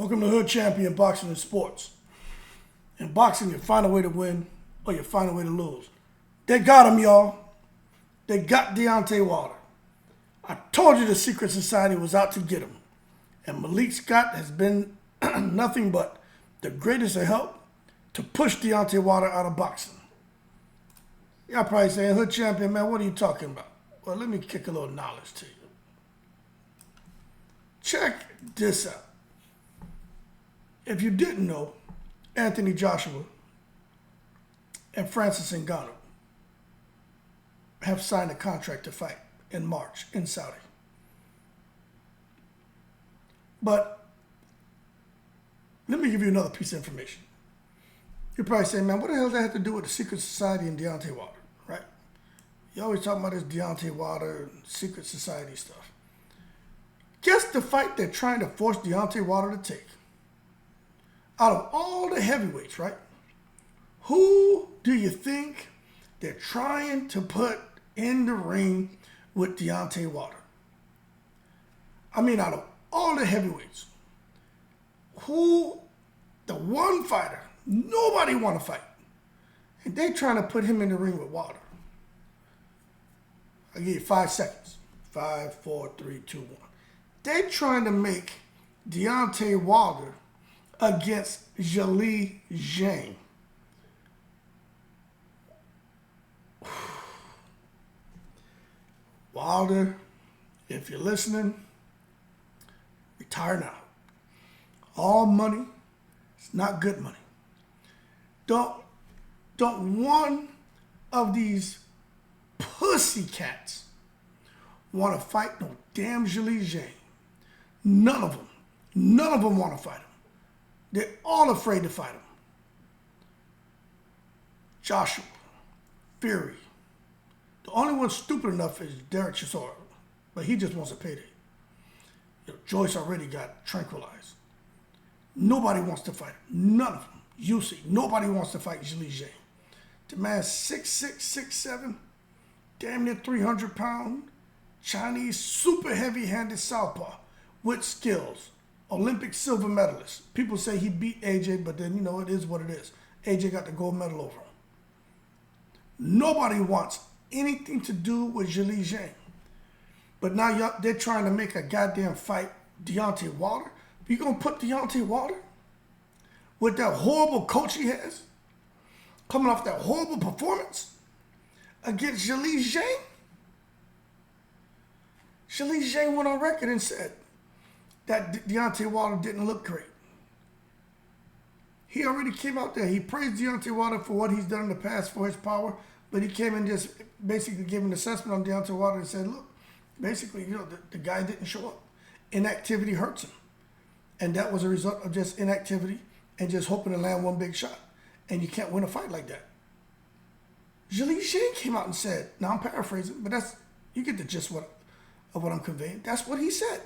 Welcome to Hood Champion Boxing and Sports. In boxing, you find a way to win or you find a way to lose. They got him, y'all. They got Deontay Wilder. I told you the secret society was out to get him. And Malik Scott has been nothing but the greatest of help to push Deontay Wilder out of boxing. Y'all probably saying, Hood Champion, man, what are you talking about? Well, let me kick a little knowledge to you. Check this out. If you didn't know, Anthony Joshua and Francis Ngannou have signed a contract to fight in March in Saudi. But let me give you another piece of information. You're probably saying, man, what the hell does that have to do with the secret society and Deontay Wilder, right? You always talking about this Deontay Wilder and secret society stuff. Guess the fight they're trying to force Deontay Wilder to take. Out of all the heavyweights, right? Who do you think they're trying to put in the ring with Deontay Wilder? I mean, out of all the heavyweights, who, the one fighter, nobody want to fight. And they trying to put him in the ring with Wilder. I'll give you 5 seconds. 5, 4, 3, 2, 1. They trying to make Deontay Wilder against Zhelei Zhang. Wilder, if you're listening, retire now. All money is not good money. Don't one of these pussycats want to fight no damn Zhelei Zhang. None of them want to fight him. They're all afraid to fight him. Joshua, Fury. The only one stupid enough is Derek Chisora, but he just wants a payday. Joyce already got tranquilized. Nobody wants to fight him. None of them. You see, nobody wants to fight Zhelei Zhang. The man's 6'6", 6'7", damn near 300 pound, Chinese super heavy-handed southpaw with skills. Olympic silver medalist. People say he beat AJ, but then, it is what it is. AJ got the gold medal over him. Nobody wants anything to do with Zhelei Zhang. But now they're trying to make a goddamn fight Deontay Wilder. You gonna put Deontay Wilder with that horrible coach he has, coming off that horrible performance against Zhelei Zhang? Zhelei Zhang went on record and said that Deontay Wilder didn't look great. He already came out there. He praised Deontay Wilder for what he's done in the past for his power, but he came and just basically gave an assessment on Deontay Wilder and said, look, basically, the guy didn't show up. Inactivity hurts him. And that was a result of just inactivity and just hoping to land one big shot. And you can't win a fight like that. Zhelei Zhang came out and said, now I'm paraphrasing, but you get the gist of what I'm conveying. That's what he said.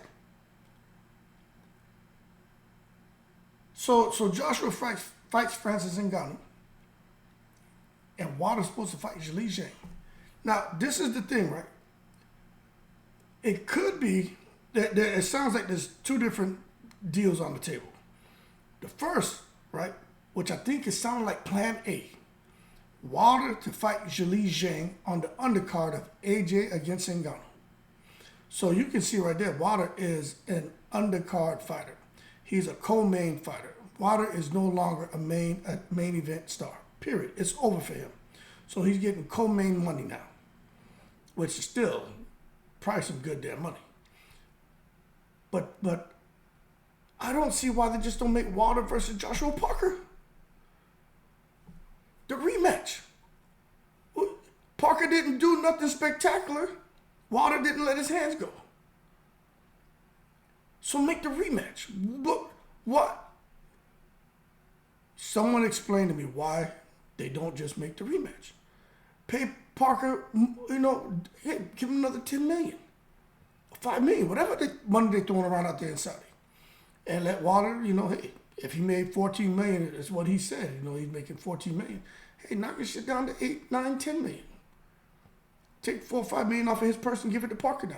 So Joshua fights Francis Ngannou, and Wilder's supposed to fight Zhelei Zhang. Now, this is the thing, right? It could be that it sounds like there's 2 different deals on the table. The first, right, which I think is sounding like Plan A, Wilder to fight Zhelei Zhang on the undercard of AJ against Ngannou. So you can see right there, Wilder is an undercard fighter. He's a co-main fighter. Wilder is no longer a main event star, period. It's over for him. So he's getting co-main money now, which is still probably some good damn money. But I don't see why they just don't make Wilder versus Joshua Parker the rematch. Parker didn't do nothing spectacular. Wilder didn't let his hands go. So make the rematch. Look, what? Someone explain to me why they don't just make the rematch. Pay Parker, hey, give him another $10 million, $5 million, whatever money they're throwing around out there in Saudi. And let Wilder, hey, if he made $14 million, that's what he said, he's making $14 million. Hey, knock his shit down to $8, $9, $10 million. Take $4 or $5 million off of his purse and give it to Parker now.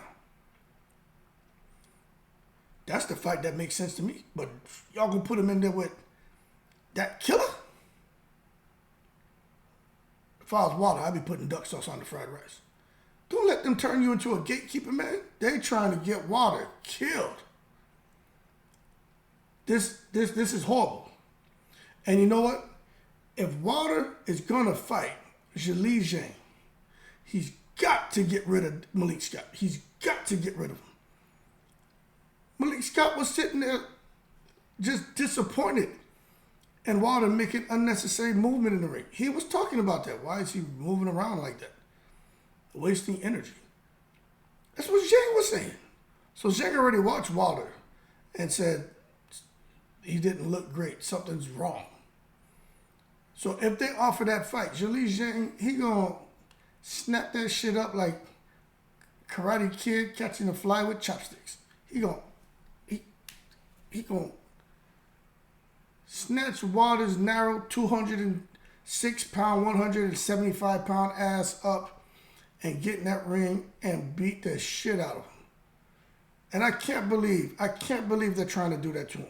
That's the fight that makes sense to me. But y'all gonna put him in there with that killer? If I was Wilder, I'd be putting duck sauce on the fried rice. Don't let them turn you into a gatekeeper, man. They trying to get Wilder killed. This is horrible. And you know what? If Wilder is gonna fight Zhang, he's got to get rid of Malik Scott. He's got to get rid of him. Malik Scott was sitting there just disappointed and Wilder making unnecessary movement in the ring. He was talking about that. Why is he moving around like that? Wasting energy. That's what Zhang was saying. So Zhang already watched Wilder and said he didn't look great. Something's wrong. So if they offer that fight, Zhang, he gonna snap that shit up like Karate Kid catching a fly with chopsticks. He gonna snatch Wilder's narrow 206-pound, 175-pound ass up and get in that ring and beat the shit out of him. And I can't believe they're trying to do that to him.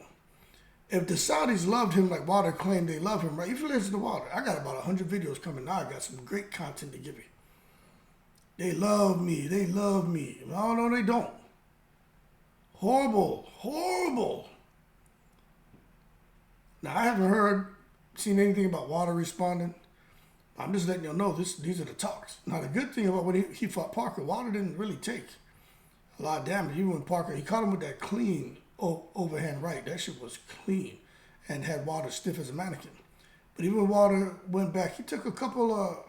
If the Saudis loved him like Wilder claimed they love him, right? If you listen to Wilder, I got about 100 videos coming now. I got some great content to give you. They love me. They love me. No, they don't. Horrible. Horrible. Now, I haven't seen anything about Wilder responding. I'm just letting you know these are the talks. Now, the good thing about when he fought Parker, Wilder didn't really take a lot of damage. Even when Parker, he caught him with that clean overhand right. That shit was clean and had Wilder stiff as a mannequin. But even when Wilder went back, he took a couple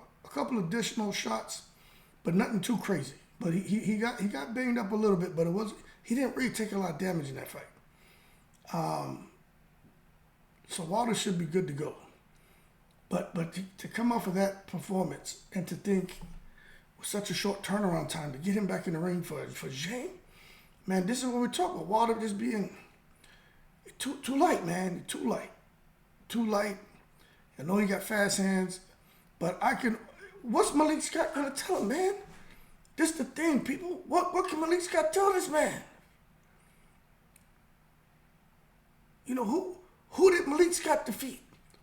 additional shots, but nothing too crazy. But he got banged up a little bit, but he didn't really take a lot of damage in that fight. So Wilder should be good to go. But to come off of that performance and to think with such a short turnaround time to get him back in the ring for Zhang, man, this is what we're talking about. Wilder just being too light, man. Too light. I know he got fast hands, but what's Malik Scott gonna tell him, man? This the thing, people. What can Malik Scott tell this man? You know, who did Malik Scott defeat?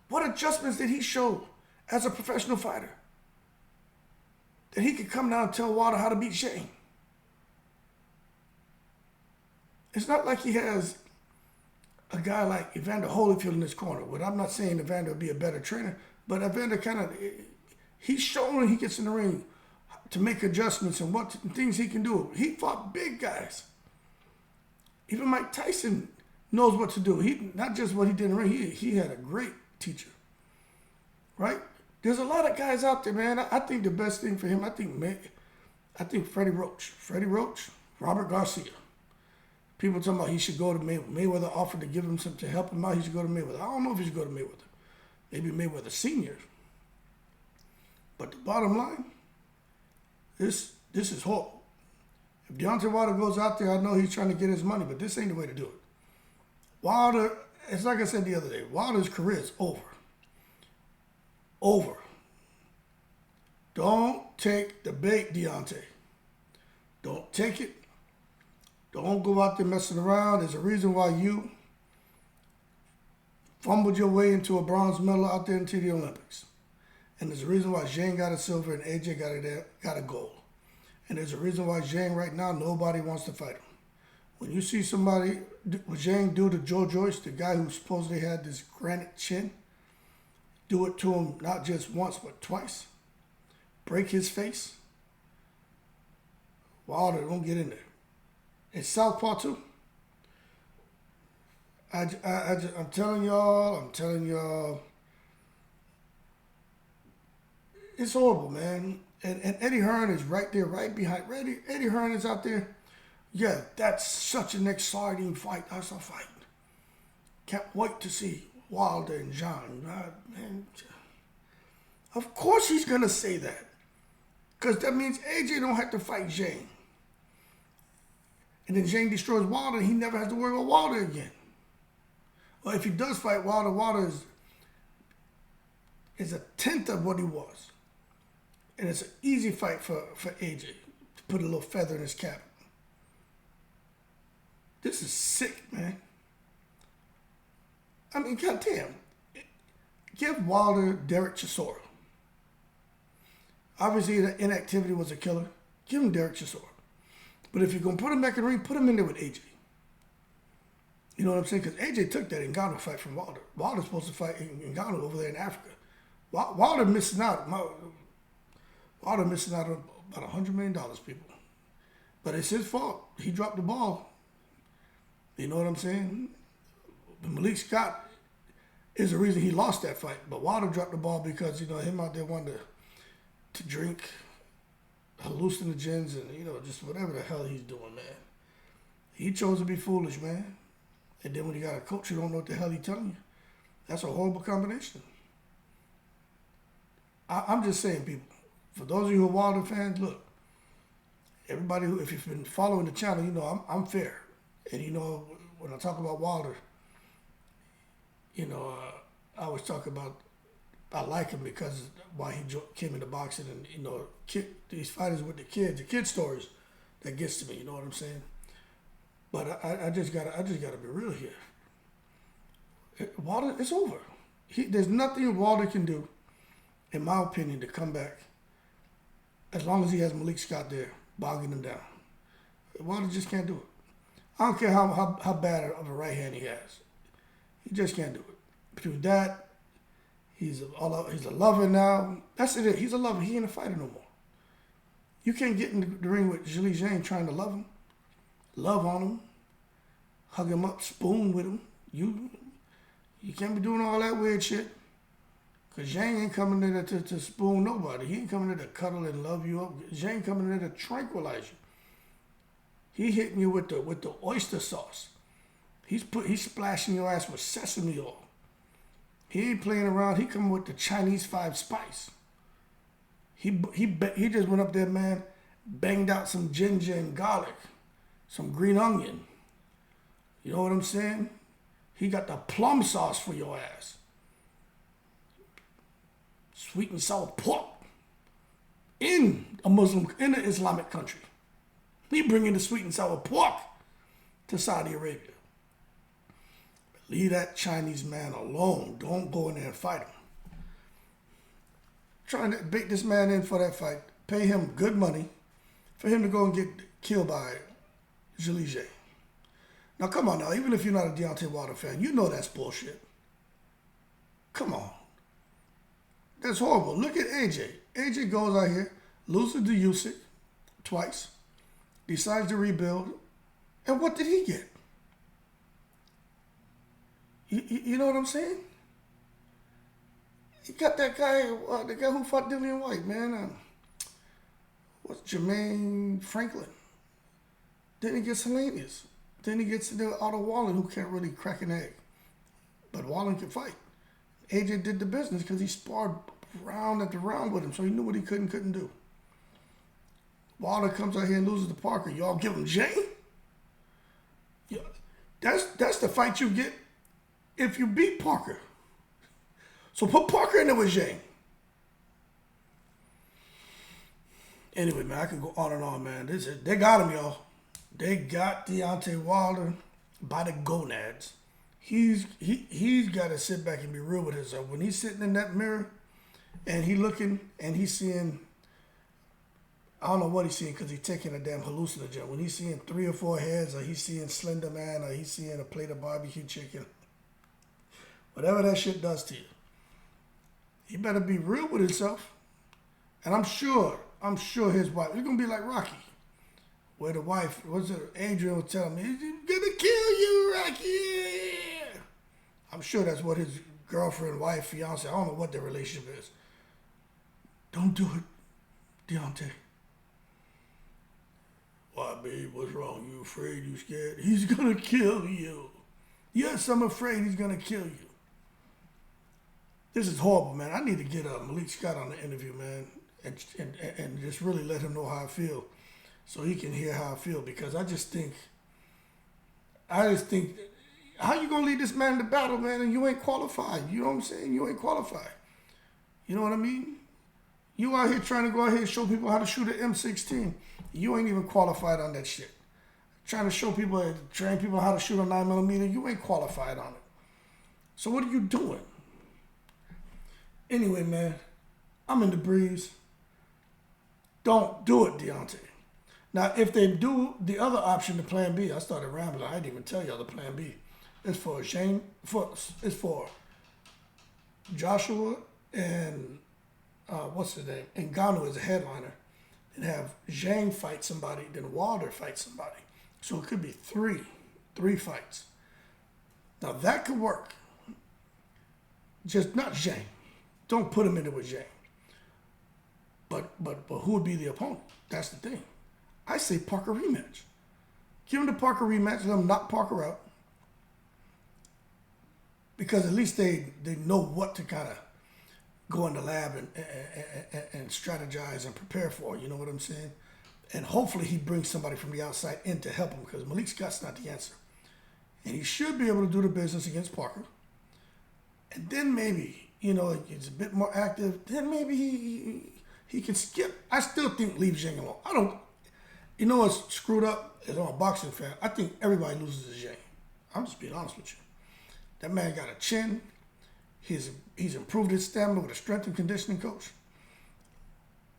What adjustments did he show as a professional fighter? That he could come down and tell Wilder how to beat Zhang. It's not like he has a guy like Evander Holyfield in his corner. But I'm not saying Evander would be a better trainer, but Evander he's shown when he gets in the ring to make adjustments and things he can do. He fought big guys. Even Mike Tyson knows what to do. He not just what he did in the ring. He had a great teacher, right? There's a lot of guys out there, man. I think the best thing for him, I think Freddie Roach, Robert Garcia. People talking about he should go to Mayweather. Mayweather offered to give him something to help him out. He should go to Mayweather. I don't know if he should go to Mayweather. Maybe Mayweather Senior. But the bottom line, this is horrible. If Deontay Wilder goes out there, I know he's trying to get his money, but this ain't the way to do it. Wilder, it's like I said the other day, Wilder's career is over. Over. Don't take the bait, Deontay. Don't take it. Don't go out there messing around. There's a reason why you fumbled your way into a bronze medal out there into the Olympics. And there's a reason why Zhang got a silver and AJ got a gold. And there's a reason why Zhang right now, nobody wants to fight him. When you see somebody, what Zhang do to Joe Joyce, the guy who supposedly had this granite chin, do it to him not just once, but twice. Break his face. Wilder, don't get in there. It's southpaw too. I'm telling y'all, it's horrible, man. And Eddie Hearn is right there, right behind. Eddie Hearn is out there. Yeah, that's such an exciting fight. That's a fight. Can't wait to see Wilder and Zhang. Man, of course he's going to say that. Because that means AJ don't have to fight Zhang. And then Zhang destroys Wilder, and he never has to worry about Wilder again. Well, if he does fight Wilder, Wilder is a tenth of what he was. And it's an easy fight for AJ to put a little feather in his cap. This is sick, man. I mean, goddamn. Give Wilder Derek Chisora. Obviously, the inactivity was a killer. Give him Derek Chisora. But if you're going to put him back in the ring, put him in there with AJ. You know what I'm saying? Because AJ took that Ngannou fight from Wilder. Wilder's supposed to fight Ngannou over there in Africa. Wilder missing out. Wilder missing out on about $100 million, people. But it's his fault. He dropped the ball. You know what I'm saying? But Malik Scott is the reason he lost that fight. But Wilder dropped the ball because, him out there wanting to drink hallucinogens and, just whatever the hell he's doing, man. He chose to be foolish, man. And then when you got a coach who don't know what the hell he's telling you, that's a horrible combination. I'm just saying, people, for those of you who are Wilder fans, look, everybody if you've been following the channel, I'm fair. And, when I talk about Wilder, I always talk about I like him because why he came into boxing and, these fighters with the kid stories, that gets to me, you know what I'm saying? But I just gotta be real here. Wilder, it's over. There's nothing Wilder can do, in my opinion, to come back as long as he has Malik Scott there, bogging him down. Wilder just can't do it. I don't care how bad of a right hand he has. He just can't do it. Between that, he's a lover now. That's it. He's a lover. He ain't a fighter no more. You can't get in the ring with Zhang trying to love him, love on him, hug him up, spoon with him. You can't be doing all that weird shit. Because Zhang ain't coming in there to spoon nobody. He ain't coming in there to cuddle and love you up. Zhang coming in there to tranquilize you. He hitting you with the oyster sauce. He's splashing your ass with sesame oil. He ain't playing around. He coming with the Chinese 5 spice. He just went up there, man, banged out some ginger and garlic, some green onion. You know what I'm saying? He got the plum sauce for your ass. Sweet and sour pork in an Islamic country. He bringing the sweet and sour pork to Saudi Arabia. Leave that Chinese man alone. Don't go in there and fight him. Trying to bait this man in for that fight. Pay him good money for him to go and get killed by Zhelei. Now, come on now. Even if you're not a Deontay Wilder fan, you know that's bullshit. Come on. That's horrible. Look at AJ. AJ goes out here, loses to Usyk twice, decides to rebuild, and what did he get? You know what I'm saying? He got that guy, the guy who fought Dillian White, man. What's Jermaine Franklin? Then he gets Hellenius. Then he gets the Otto Wallen, who can't really crack an egg. But Wallen can fight. AJ did the business because he sparred round after round with him, so he knew what he couldn't do. Wilder comes out here and loses to Parker. Y'all give him Zhang? Yeah, that's the fight you get if you beat Parker. So put Parker in there with Zhang. Anyway, man, I can go on and on, man. They got him, y'all. They got Deontay Wilder by the gonads. He's got to sit back and be real with himself. When he's sitting in that mirror and he looking and he's seeing, I don't know what he's seeing because he's taking a damn hallucinogen. When he's seeing 3 or 4 heads, or he's seeing Slender Man, or he's seeing a plate of barbecue chicken, whatever that shit does to you, he better be real with himself. And I'm sure his wife, it's going to be like Rocky, where the wife, Adrian was telling me, he's going to kill you, Rocky. I'm sure that's what his girlfriend, wife, fiance, I don't know what their relationship is. Don't do it, Deontay. Why, babe, what's wrong? You afraid? You scared? He's going to kill you. Yes, I'm afraid he's going to kill you. This is horrible, man. I need to get Malik Scott on the interview, man, and just really let him know how I feel so he can hear how I feel, because I just think, how you going to lead this man in the battle, man, and you ain't qualified? You know what I'm saying? You ain't qualified. You know what I mean? You out here trying to go out here and show people how to shoot an M16. You ain't even qualified on that shit. trying to show people, train people how to shoot a 9mm. You ain't qualified on it. So what are you doing? Anyway, man, I'm in the breeze. Don't do it, Deontay. Now, if they do the other option, the plan B, I started rambling. I didn't even tell y'all the plan B. It's for Zhang, it's for Joshua and what's his name? Ngannou is a headliner. And have Zhang fight somebody, then Wilder fight somebody. So it could be three fights. Now that could work. Just not Zhang. Don't put him in it with Zhang. But who would be the opponent? That's the thing. I say Parker rematch. Give him the Parker rematch. Let him knock Parker out. Because at least they know what to kind of go in the lab and strategize and prepare for. You know what I'm saying? And hopefully he brings somebody from the outside in to help him, because Malik Scott's not the answer. And he should be able to do the business against Parker. And then maybe, he's a bit more active. Then maybe he can skip. I still think leave Zhang alone. What's screwed up as I'm a boxing fan? I think everybody loses to Zhang. I'm just being honest with you. That man got a chin. He's improved his stamina with a strength and conditioning coach.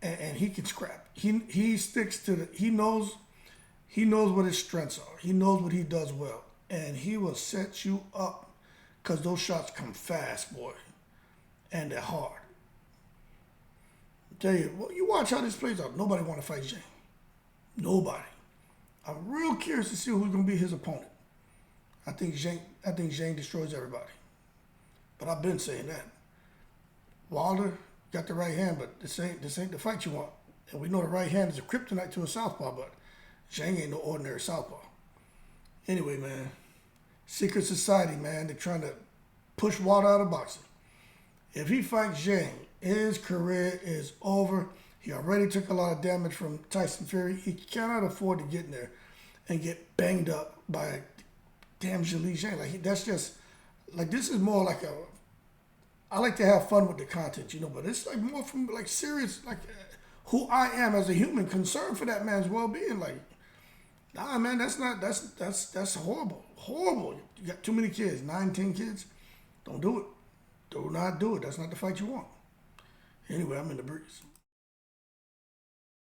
And he can scrap. He sticks to he knows what his strengths are. He knows what he does well. And he will set you up, because those shots come fast, boy. And they're hard. I tell you, well, you watch how this plays out. Nobody want to fight Zhang. Nobody. I'm real curious to see who's going to be his opponent. I think Zhang destroys everybody. But I've been saying that. Wilder got the right hand, but this ain't the fight you want. And we know the right hand is a kryptonite to a southpaw, but Zhang ain't no ordinary southpaw. Anyway, man, secret society, man, they're trying to push Wilder out of boxing. If he fights Zhang, his career is over. He already took a lot of damage from Tyson Fury. He cannot afford to get in there and get banged up by damn Zhelei Zhang. This is more like I like to have fun with the content, but it's like more from serious, who I am as a human, concerned for that man's well-being. Nah, man, that's horrible. Horrible. You got too many kids, 9, 10 kids. Don't do it. Do not do it. That's not the fight you want. Anyway, I'm in the breeze.